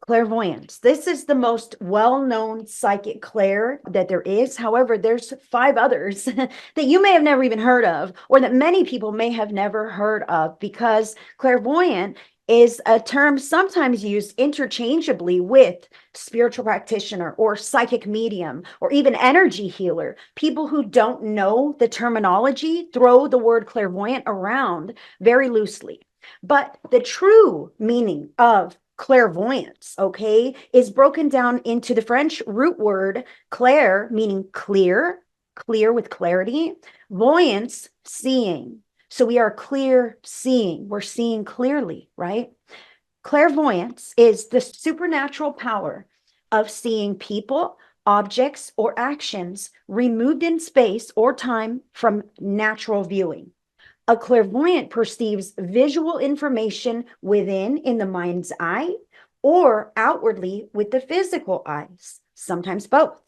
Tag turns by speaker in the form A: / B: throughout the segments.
A: Clairvoyance. This is the most well-known psychic clair that there is. However, there's 5 others that you may have never even heard of, or that many people may have never heard of, because clairvoyant is a term sometimes used interchangeably with spiritual practitioner or psychic medium or even energy healer. People who don't know the terminology throw the word clairvoyant around very loosely. But the true meaning of clairvoyance, okay, is broken down into the French root word clair, meaning clear, clear with clarity, voyance, seeing. So we are clear seeing. We're seeing clearly, right? Clairvoyance is the supernatural power of seeing people, objects, or actions removed in space or time from natural viewing. A clairvoyant perceives visual information within in the mind's eye or outwardly with the physical eyes, sometimes both.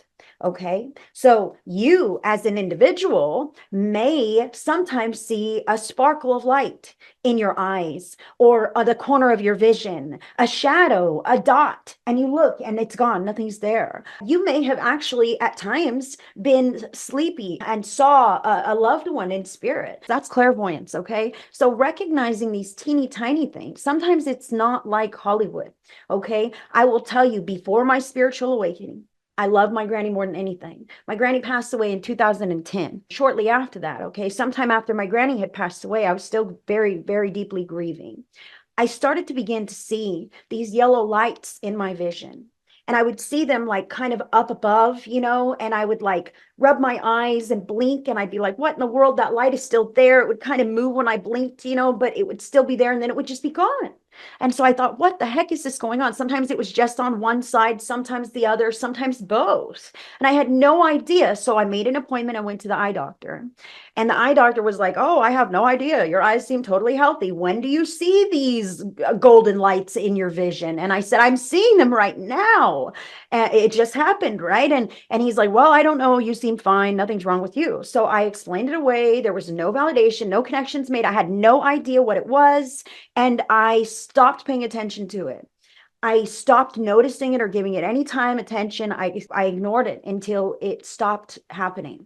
A: Okay, so you as an individual may sometimes see a sparkle of light in your eyes or the corner of your vision, a shadow, a dot, and you look and it's gone, nothing's there. You may have actually at times been sleepy and saw a loved one in spirit. That's clairvoyance, okay? So recognizing these teeny tiny things, sometimes it's not like Hollywood, okay? I will tell you, before my spiritual awakening, I love my granny more than anything. My granny passed away in 2010. Shortly after that, okay, sometime after my granny had passed away, I was still very, very deeply grieving. I started to begin to see these yellow lights in my vision. And I would see them like kind of up above, and I would like rub my eyes and blink. And I'd be like, what in the world? That light is still there. It would kind of move when I blinked, but it would still be there. And then it would just be gone. And so I thought, what the heck is this going on? Sometimes it was just on one side, sometimes the other, sometimes both. And I had no idea. So I made an appointment. I went to the eye doctor. And the eye doctor was like, oh, I have no idea. Your eyes seem totally healthy. When do you see these golden lights in your vision? And I said, I'm seeing them right now. And it just happened, right? And he's like, well, I don't know. You seem fine. Nothing's wrong with you. So I explained it away. There was no validation, no connections made. I had no idea what it was. And I stopped paying attention to it. I stopped noticing it or giving it any time, attention. I ignored it until it stopped happening.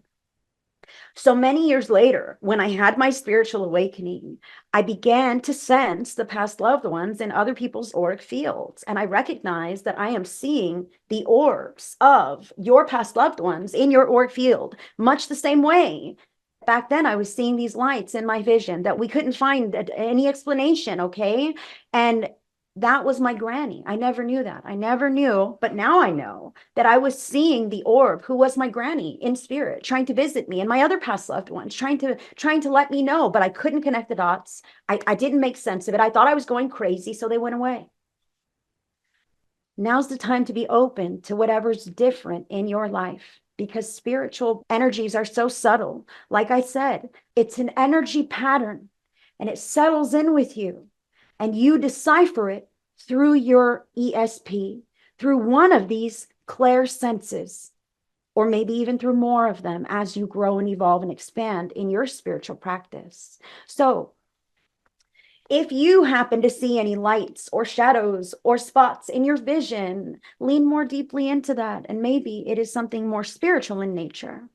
A: So many years later, when I had my spiritual awakening, I began to sense the past loved ones in other people's auric fields. And I recognized that I am seeing the orbs of your past loved ones in your auric field, much the same way. Back then, I was seeing these lights in my vision that we couldn't find any explanation, okay? And that was my granny. I never knew that. I never knew, but now I know that I was seeing the orb who was my granny in spirit, trying to visit me and my other past loved ones, trying to let me know, but I couldn't connect the dots. I didn't make sense of it. I thought I was going crazy, so they went away. Now's the time to be open to whatever's different in your life, because spiritual energies are so subtle. Like I said, it's an energy pattern and it settles in with you. And you decipher it through your ESP, through one of these clair senses, or maybe even through more of them as you grow and evolve and expand in your spiritual practice. So if you happen to see any lights or shadows or spots in your vision, lean more deeply into that. And maybe it is something more spiritual in nature.